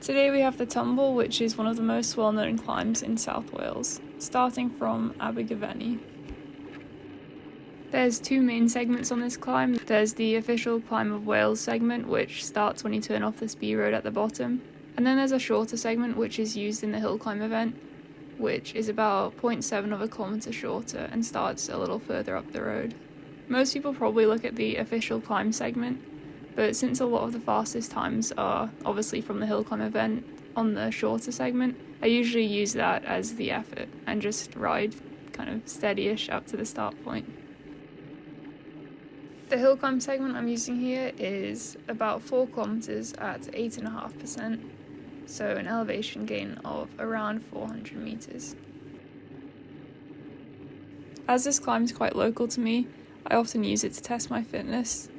Today we have the Tumble, which is one of the most well-known climbs in South Wales, starting from Abergavenny. There's two main segments on this climb. There's the official Climb of Wales segment, which starts when you turn off the speed road at the bottom, and then there's a shorter segment which is used in the hill climb event, which is about 0.7 of a kilometre shorter and starts a little further up the road. Most people probably look at the official climb segment, but since a lot of the fastest times are obviously from the hill climb event on the shorter segment, I usually use that as the effort and just ride kind of steady-ish up to the start point. The hill climb segment I'm using here is about 4 kilometres at 8.5%, so an elevation gain of around 400 metres. As this climb is quite local to me, I often use it to test my fitness,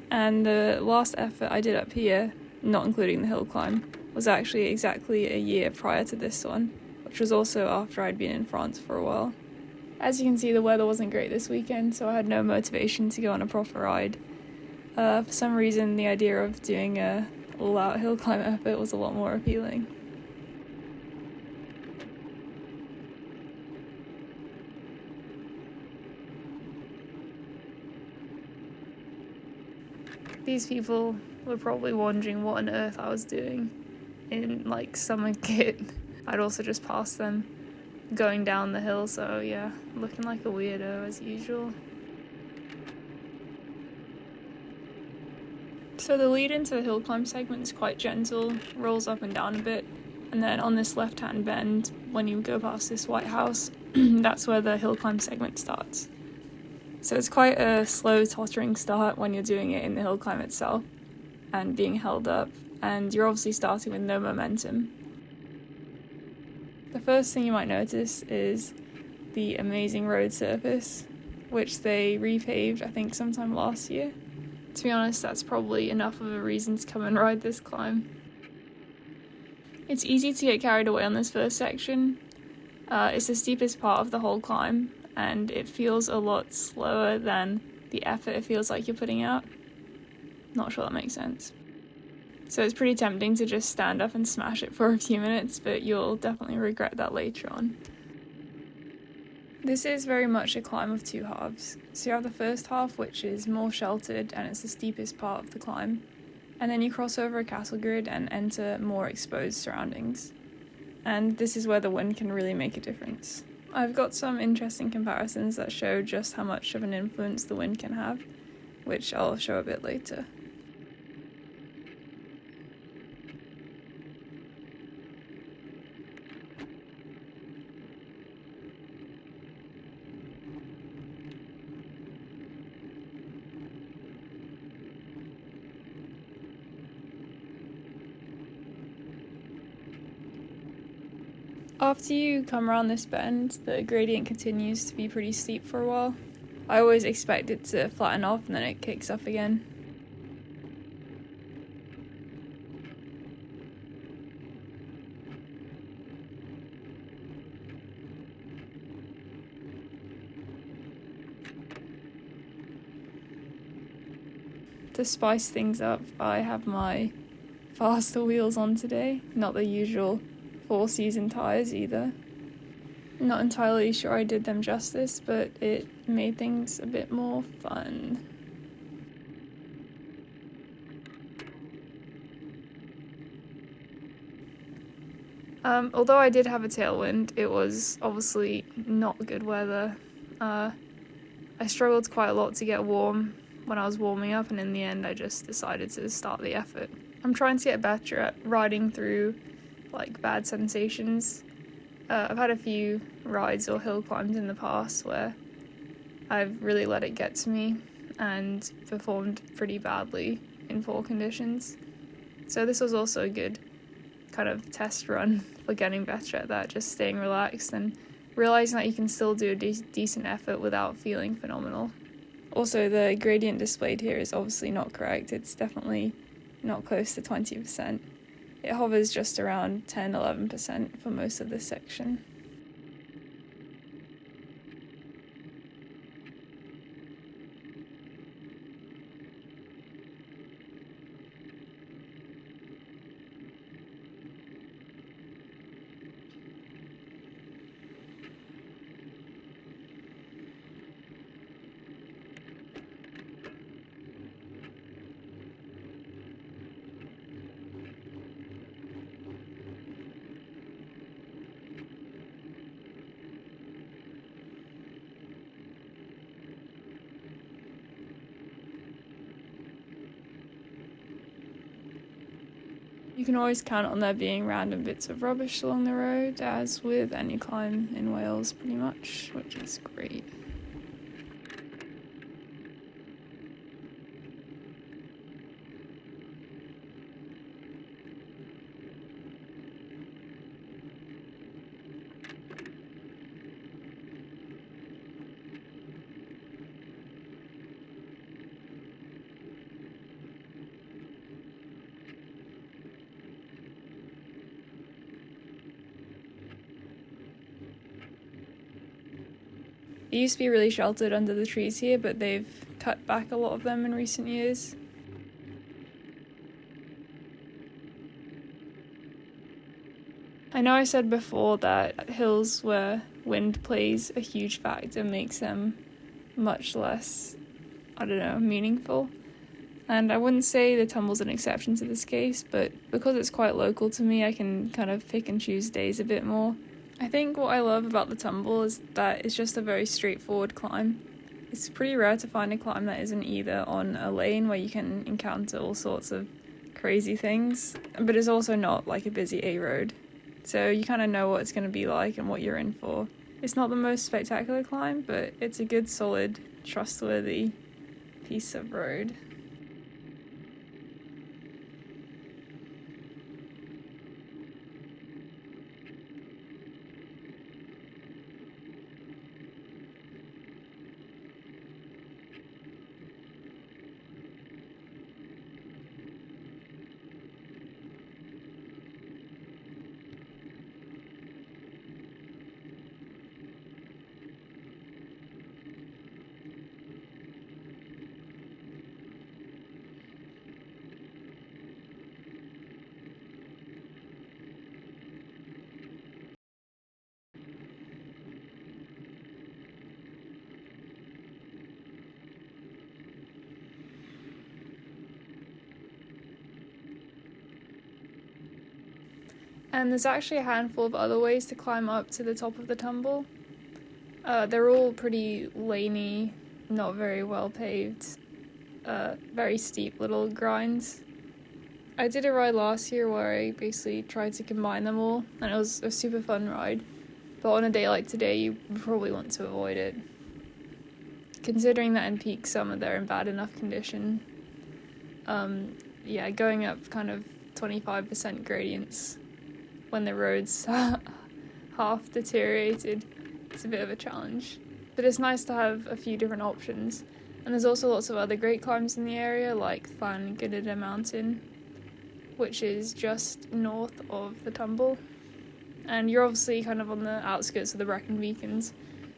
and the last effort I did up here, not including the hill climb, was actually exactly a year prior to this one, which was also after I'd been in France for a while. As you can see, the weather wasn't great this weekend, so I had no motivation to go on a proper ride. For some reason, the idea of doing a all-out hill climb effort was a lot more appealing. These people were probably wondering what on earth I was doing in summer kit. I'd also just passed them going down the hill, so yeah, looking like a weirdo as usual. So the lead into the hill climb segment is quite gentle, rolls up and down a bit, and then on this left-hand bend, when you go past this white house, that's where the hill climb segment starts. So it's quite a slow, tottering start when you're doing it in the hill climb itself and being held up, and you're obviously starting with no momentum. The first thing you might notice is the amazing road surface, which they repaved, I think, sometime last year. To be honest, that's probably enough of a reason to come and ride this climb. It's easy to get carried away on this first section. It's the steepest part of the whole climb, and it feels a lot slower than the effort it feels like you're putting out. Not sure that makes sense. So it's pretty tempting to just stand up and smash it for a few minutes, but you'll definitely regret that later on. This is very much a climb of two halves. So you have the first half, which is more sheltered and it's the steepest part of the climb, and then you cross over a castle grid and enter more exposed surroundings. And this is where the wind can really make a difference. I've got some interesting comparisons that show just how much of an influence the wind can have, which I'll show a bit later. After you come around this bend, the gradient continues to be pretty steep for a while. I always expect it to flatten off and then it kicks up again. To spice things up, I have my faster wheels on today, not the usual 4-season tyres either. Not entirely sure I did them justice, but it made things a bit more fun. Although I did have a tailwind, it was obviously not good weather. I struggled quite a lot to get warm when I was warming up, and in the end I just decided to start the effort. I'm trying to get better at riding through bad sensations. I've had a few rides or hill climbs in the past where I've really let it get to me and performed pretty badly in poor conditions. So this was also a good kind of test run for getting better at that, just staying relaxed and realising that you can still do a decent effort without feeling phenomenal. Also, the gradient displayed here is obviously not correct. It's definitely not close to 20%. It hovers just around 10-11% for most of this section. You can always count on there being random bits of rubbish along the road, as with any climb in Wales pretty much, which is great. It used to be really sheltered under the trees here, but they've cut back a lot of them in recent years. I know I said before that hills where wind plays a huge factor makes them much less, meaningful. And I wouldn't say the tumble's an exception to this case, but because it's quite local to me, I can kind of pick and choose days a bit more. I think what I love about the tumble is that it's just a very straightforward climb. It's pretty rare to find a climb that isn't either on a lane where you can encounter all sorts of crazy things, but it's also not like a busy A road. So you kind of know what it's going to be like and what you're in for. It's not the most spectacular climb, but it's a good, solid, trustworthy piece of road. And there's actually a handful of other ways to climb up to the top of the tumble. They're all pretty laney, not very well paved, very steep little grinds. I did a ride last year where I basically tried to combine them all, and it was a super fun ride. But on a day like today, you probably want to avoid it. Considering that in peak summer they're in bad enough condition, going up kind of 25% gradients when the road's half deteriorated, it's a bit of a challenge. But it's nice to have a few different options. And there's also lots of other great climbs in the area, like Llan Gynydda Mountain, which is just north of the tumble. And you're obviously kind of on the outskirts of the Brecon Beacons,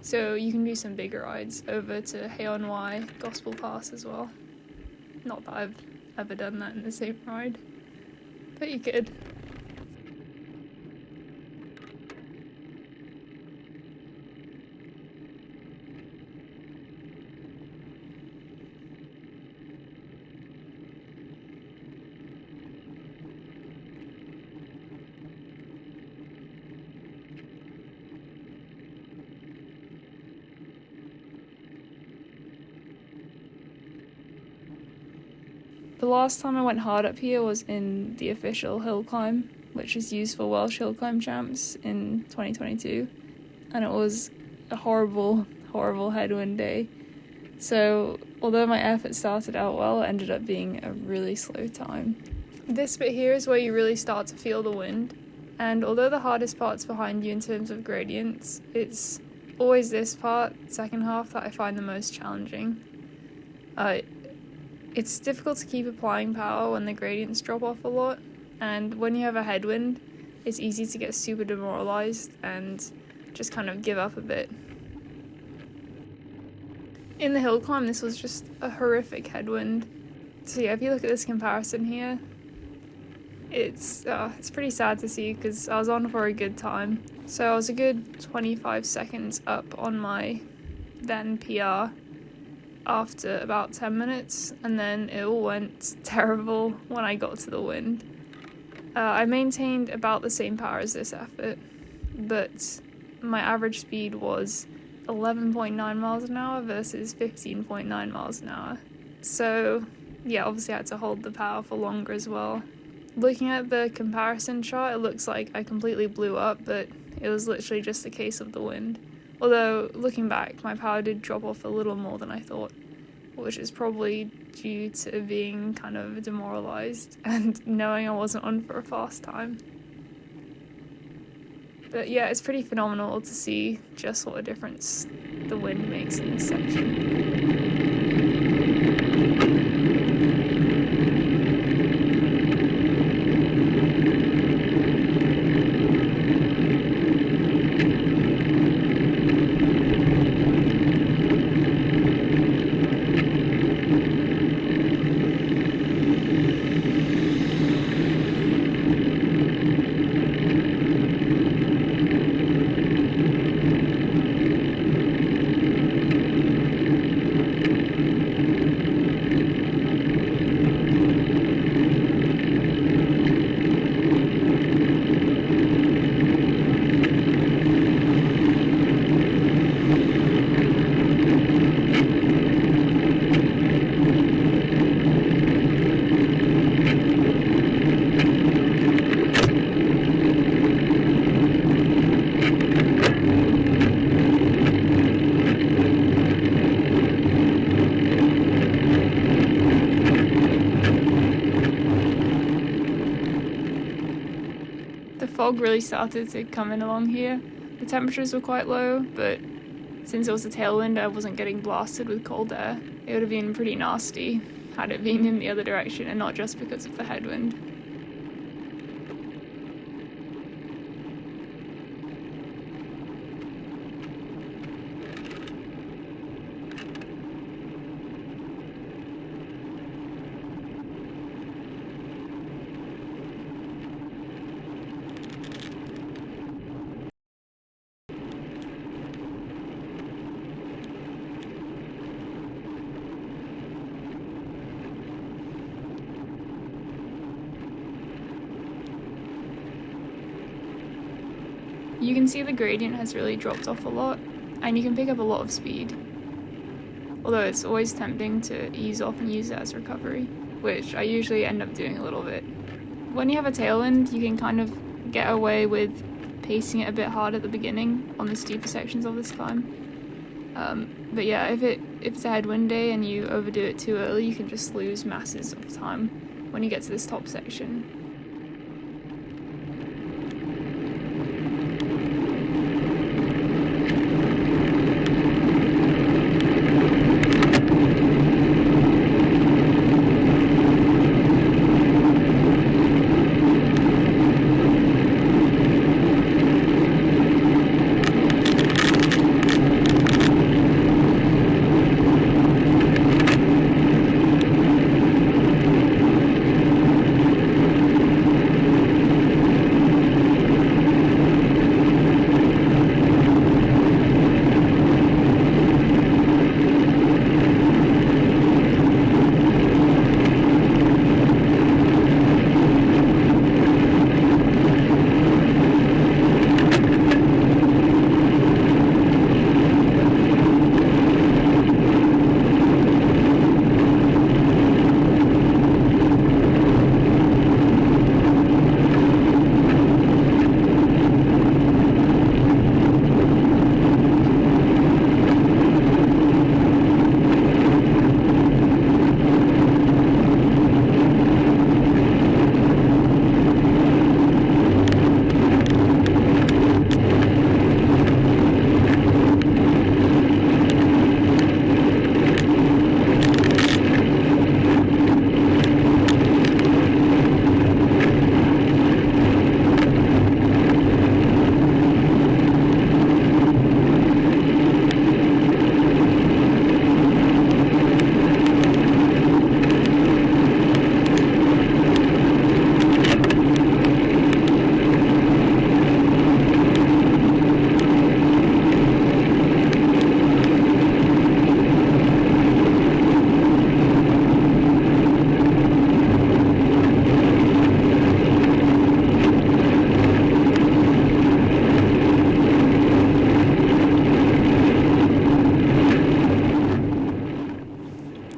so you can do some bigger rides over to Heon Wai Gospel Pass as well. Not that I've ever done that in the same ride, but you could. The last time I went hard up here was in the official hill climb, which is used for Welsh Hill Climb Champs in 2022, and it was a horrible, horrible headwind day. So, although my effort started out well, it ended up being a really slow time. This bit here is where you really start to feel the wind, and although the hardest part's behind you in terms of gradients, it's always this part, second half, that I find the most challenging. It's difficult to keep applying power when the gradients drop off a lot, and when you have a headwind, it's easy to get super demoralized and just kind of give up a bit. In the hill climb, this was just a horrific headwind. So yeah, if you look at this comparison here, it's pretty sad to see because I was on for a good time. So I was a good 25 seconds up on my then PR after about 10 minutes, and then it all went terrible when I got to the wind. I maintained about the same power as this effort, but my average speed was 11.9 miles an hour versus 15.9 miles an hour. So yeah, obviously I had to hold the power for longer as well. Looking at the comparison chart, it looks like I completely blew up, but it was literally just a case of the wind. Although, looking back, my power did drop off a little more than I thought, which is probably due to being kind of demoralised and knowing I wasn't on for a fast time. But yeah, it's pretty phenomenal to see just what a difference the wind makes in this section. The fog really started to come in along here. The temperatures were quite low, but since it was a tailwind, I wasn't getting blasted with cold air. It would have been pretty nasty had it been in the other direction and not just because of the headwind. You can see the gradient has really dropped off a lot, and you can pick up a lot of speed. Although it's always tempting to ease off and use it as recovery, which I usually end up doing a little bit. When you have a tailwind, you can kind of get away with pacing it a bit hard at the beginning on the steeper sections of this climb. But yeah, if it's a headwind day and you overdo it too early, you can just lose masses of time when you get to this top section.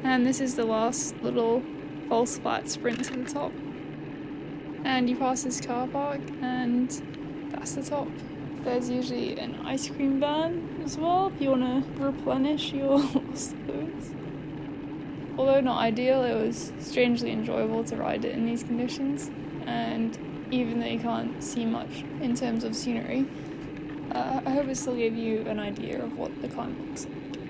And this is the last little false flat sprint to the top. and you pass this car park, and that's the top. There's usually an ice cream van as well if you want to replenish your lost fluids. Although not ideal, it was strangely enjoyable to ride it in these conditions, and even though you can't see much in terms of scenery, I hope it still gave you an idea of what the climb looks like.